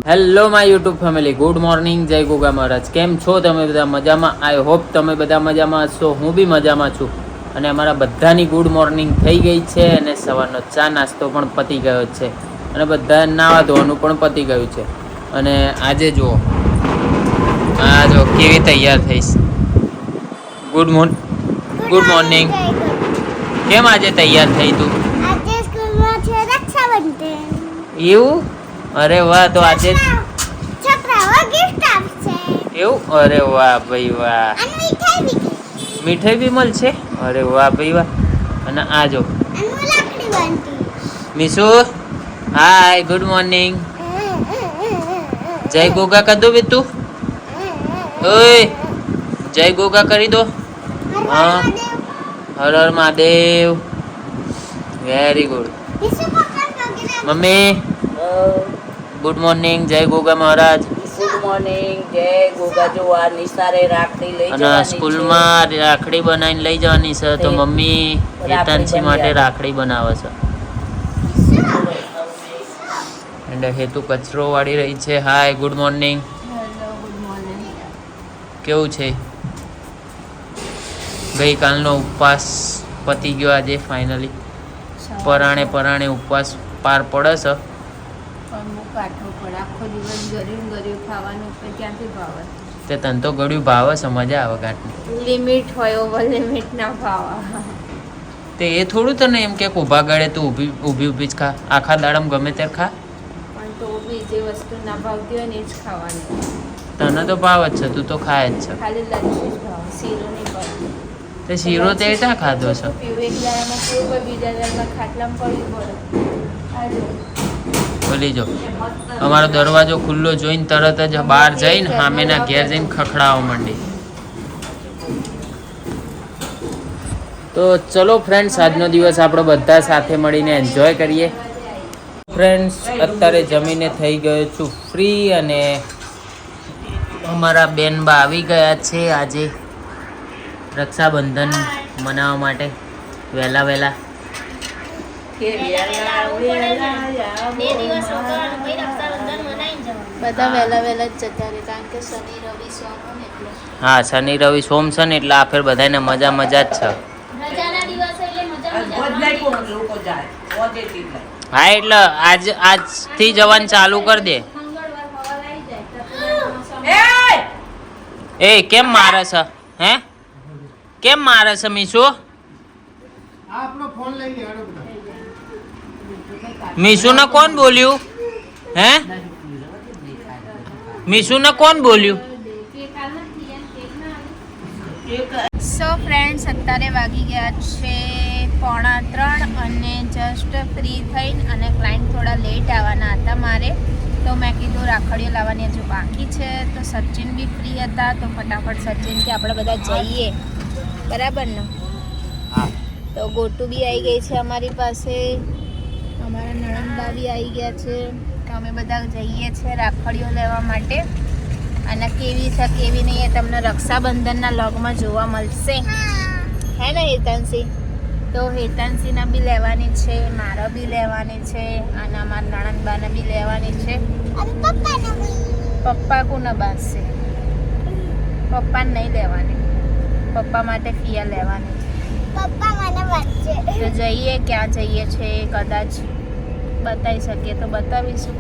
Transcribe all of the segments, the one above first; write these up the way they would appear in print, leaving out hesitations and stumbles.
Hello my YouTube family, good morning, જય ગોગા મહારાજ. કેમ છો તમે બધા? મજામાં? આઈ હોપ તમે બધા મજામાં હશો. હું બી મજામાં છું. અને અમારા બધાની ગુડ મોર્નિંગ થઈ ગઈ છે અને સવારનો ચા નાસ્તો પણ પતી ગયો છે અને બધા નાવા ધોવાનું પણ પતી ગયું છે. અને આજે જુઓ, આ જો કેવી તૈયાર થઈશ. Good morning. કેમ આજે તૈયાર થઈ તું? આજે સ્કૂલમાં છે રક્ષાબંધન. એવું? અરે વાહ. તો આજે છોકરાઓ ગિફ્ટ આપશે. એવું? અરે વાહ ભાઈ વાહ. અને મીઠાઈ બી. મીઠાઈ બી મળશે? અરે વાહ ભાઈ વાહ. અને આ જો અને લાકડી બાંધી. મીશુ, હાય, ગુડ મોર્નિંગ. જય ગોગા કર દો બે તું. ઓય, જય ગોગા કરી દો. હા, હર હર Mahadev. Very good. Mummy, good morning, જય ગોગા મહારાજ. ગુડ મોર્નિંગ, જય ગોગા. જો આ નિસારે રાખડી લઈ અને જવાની સ્કૂલમાં રાખડી બનાવીને લઈ જવાની છે તો મમ્મી હેતાંશી માટે રાખડી બનાવે છે. અને હેતુ કચરો વાળી રહી છે. Hi, good morning. Hello, good morning. કેવું છે? ગઈકાલનો ઉપવાસ પતી ગયો આજે ફાઇનલી. પરાણે ઉપવાસ પાર પડે છે. પણ હું કાઠો પડે આખો દિવસ ગળ્યું ખાવાનું તો ક્યાંથી ભાવે? તે તને તો ગળ્યું ભાવે છે, મજા આવે ગાંઠની. લિમિટ હોય, ઓવર લિમિટ ના ભાવે. તે એ થોડું તને એમ કે ઊભા ગળે તું ઊભી જ ખા, આખા દાડમ ગમે ત્યારે ખા. પણ તો બી જે વસ્તુ ના ભાવતી હોય ને એ જ ખાવાની. તને તો ભાવ જ છે, તું તો ખાય જ છે. ખાલી લચ્છી જ ભાવે, શીરો નહીં ભાવતી. તે શીરો તે ક્યાં ખાધો છે? પીવું એક દાડામાં પીવું હોય, બીજા દાડામાં ખાટલામાં પડવું પડે. આજો બોલી જો, અમારો દરવાજો ખુલ્લો જોઈને તરત જ બહાર જઈને સામેના ઘેર જઈને ખખડાવવા માંડી. તો ચલો ફ્રેન્ડ્સ, આજનો દિવસ આપણે બધા સાથે મળીને એન્જોય કરીએ. ફ્રેન્ડ્સ, અત્યારે જમીને થઈ ગયો છું ફ્રી અને અમારા બેનબા આવી ગયા છે આજે રક્ષાબંધન મનાવવા માટે વહેલા. બધા વહેલા જ જતા રહે કારણ કે શનિ રવિ સોમ ને એટલે. હા, શનિ રવિ સોમ છે ને એટલે આ ફેર બધાને મજા જ છે. રજાના દિવસે એટલે મજા. હા, એટલે આજથી જવાનું ચાલુ કરી દે. એ કેમ મારે છે? હે, કેમ મારે છે મીશુ? મીશુ ને કોણ બોલ્યું? હે, મીશુ ને કોણ બોલ્યું? સો ફ્રેન્ડ્સ, અત્યારે વાગી ગયા છે 2:45 અને જસ્ટ ફ્રી થઈને અને ક્લાયન્ટ થોડા લેટ આવવાના હતા મારે, તો મેં કીધું રાખડીઓ લાવવાની હજુ બાકી છે. તો સચિન બી ફ્રી હતા તો ફટાફટ સચિનથી આપણે બધા જઈએ, બરાબર ને? તો ગોટુ બી આવી ગઈ છે અમારી પાસે, અમારા નણંદબા બી આવી ગયા છે. તો અમે બધા જઈએ છીએ રાખડીઓ લેવા માટે. અને કેવી છે કેવી નહીં એ તમને રક્ષાબંધનના વ્લોગમાં જોવા મળશે, હે ને હેતાંશી? તો હેતાંશીના બી લેવાની છે, મારા બી લેવાની છે અને અમારા નણંદબાને બી લેવાની છે. પપ્પા કોને બાંધશે? પપ્પાને નહીં લેવાની, પપ્પા માટે ફિયા લેવાની છે. પપ્પા મને વાંચશે. તો જઈએ, ક્યાં જઈએ છે કદાચ બતાવી શકીએ તો બતાવીશું.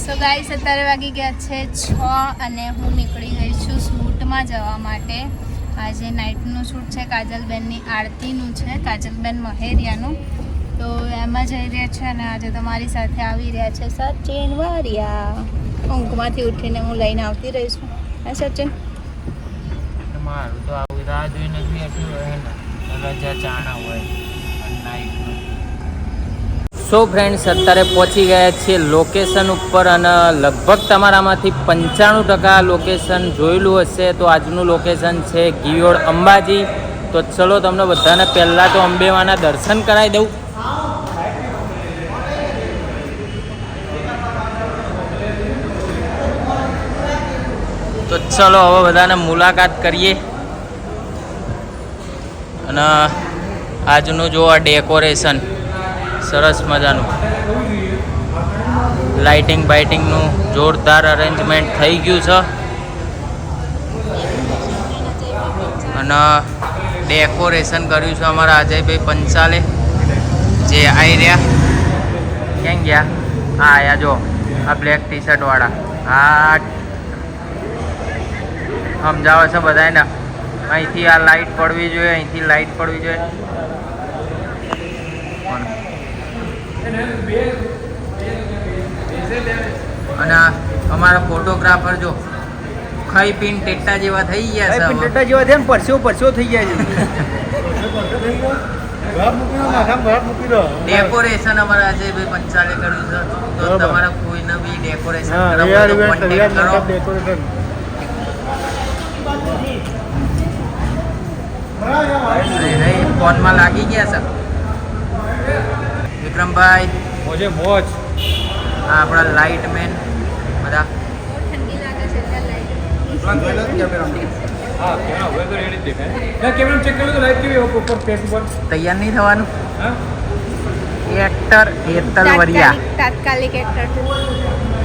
સો ગાઈસ, અત્યારે વાગી ગયા છે 6 અને હું નીકળી ગઈ છું શૂટમાં જવા માટે. આજે નાઇટનું શૂટ છે, કાજલબેનની આરતીનું છે, કાજલબેન મહેરિયાનું. તો એમાં જઈ રહ્યા છે અને આજે તમારી સાથે આવી રહ્યા છે સચિન વારિયા. ઊંઘમાંથી ઉઠીને હું લઈને આવતી રહીશું. હે સચિન? મારું તો આવું રાહ જોઈને બેઠું હોય ને, રજા ચાણા હોય નાઈટનું. સો ફ્રેન્ડ્સ, અત્યારે પહોંચી ગયા છીએ લોકેશન ઉપર અને લગભગ તમારામાંથી 95% લોકેશન જોયેલું હશે. તો આજનું લોકેશન છે ગિયોડ અંબાજી તો ચલો તમને બધાને પહેલાં તો અંબેમાના દર્શન કરાવી દઉં. તો ચલો હવે બધાને મુલાકાત કરીએ. અને આજનું જો આ ડેકોરેશન સરસ મજાનું લાઇટિંગ બાઇટિંગનું જોરદાર અરેન્જમેન્ટ થઈ ગયું છે. અને ડેકોરેશન કર્યું છે અમારા અજયભાઈ પંચાલે, જે આવી રહ્યા. ક્યાં ગયા? હા આયા જો, આ બ્લેક ટી શર્ટ વાળા. આ સમજાવે છે બધાને અહીંથી આ લાઇટ પડવી જોઈએ, અહીંથી લાઇટ પડવી જોઈએ. અને અમારા ફોટોગ્રાફર જો ખાઈ પીને ટેટા જેવા થઈ ગયા છે. ટેટા જેવા થયા ને પરસ્યો થઈ ગયા છે. ડેકોરેશન અમારા અજયભાઈ પંચાલે કર્યું છે. તો તમારા કોઈને બી ડેકોરેશન કરાવવું હોય તો contact કરો. ફોનમાં લાગી ગયા છે વિક્રમભાઈ. મોજે મોજ. આ આપણા લાઇટ મેન બધા. ઠંડી લાગે છે એટલે લાઈટ. હા હવે તો રેડી દેખાય. કેમેરા ચેક કર્યું તો લાઈટ કેવી ઉપર ફેસ ઉપર તૈયાર નહીં થવાનું. હા એક્ટર હેતલ વરિયા. તાત્કાલિક એક્ટર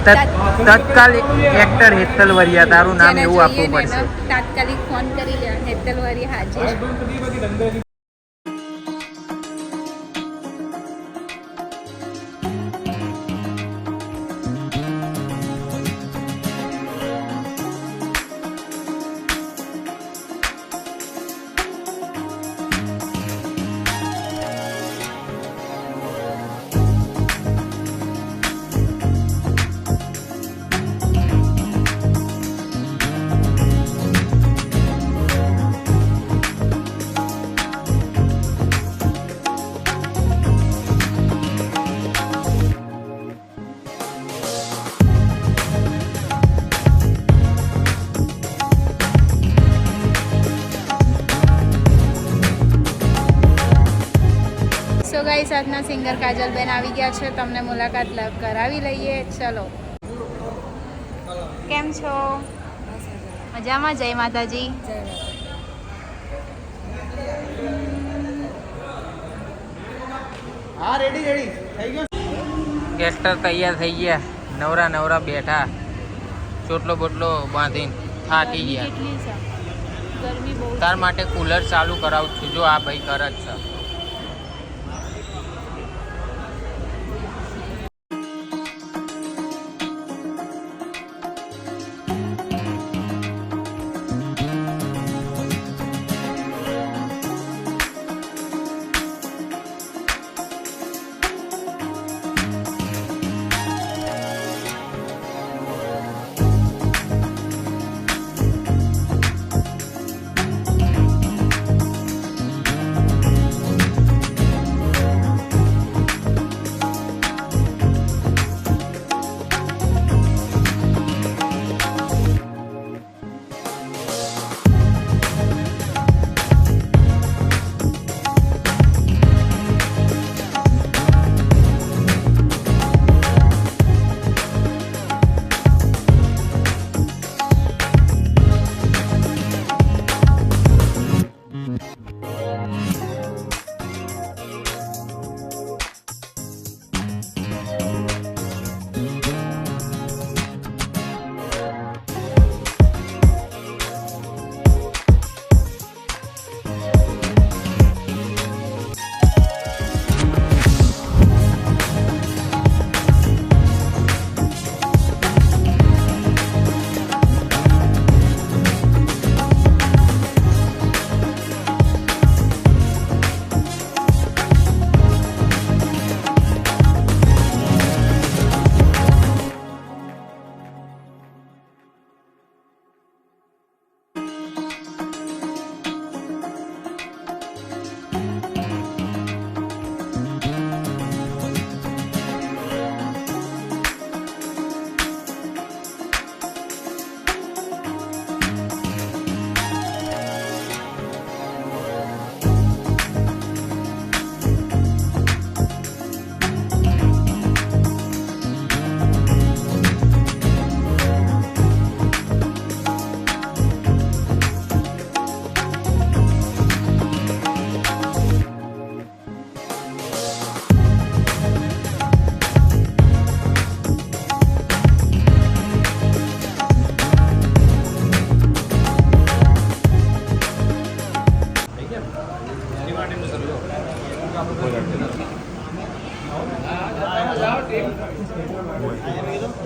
તત્કાલિક એક્ટર હેતલ વરિયા, તારું નામ એવું આપવું પડશે. તાત્કાલિક ફોન કરી લે. હેતલ વારી હાજર. સો ગાઈસ, આજના સિંગર કાજલબેન આવી ગયા છે. તમને મુલાકાત કરાવી લઈએ. ચલો. કેમ છો? મજામાં? જય માતાજી. હા રેડી થઈ ગયો. એક્ટર તૈયાર થઈ ગયા, નવરા નવરા બેઠા, ચોટલો બોટલો બાંધીને થાકી ગયા. કેટલી છે ગરમી બહુ. તાર માટે કુલર ચાલુ કરાવું છું. જો આ ભાઈ કરે જ છે.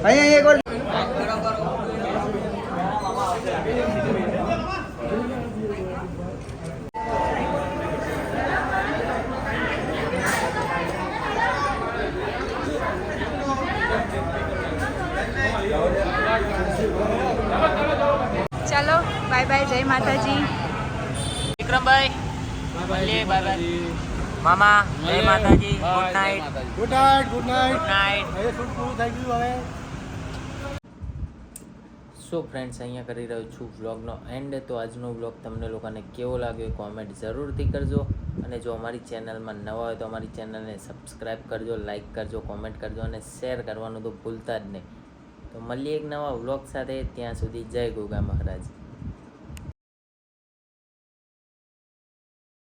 અહીંયા એક વાર ચલો બાય બાય, જય માતાજી. વિક્રમભાઈ બાય બાય. મામા જય માતાજી. Good night. Good night. Good night. Good night. હવે શૂટ પૂરું થઈ ગયું હવે. સો ફ્રેન્ડ્સ, અહીંયા કરી રહ્યો છું વ્લોગનો એન્ડ. તો આજનો વ્લોગ તમને લોકોને કેવો લાગ્યો કોમેન્ટ જરૂરથી કરજો. અને જો અમારી ચેનલમાં નવા હોય તો અમારી ચેનલને સબસ્ક્રાઈબ કરજો, લાઈક કરજો, કોમેન્ટ કરજો અને શેર કરવાનું તો ભૂલતા જ નહીં. તો મળીએ એક નવા વ્લોગ સાથે. ત્યાં સુધી જય ગોગા મહારાજ.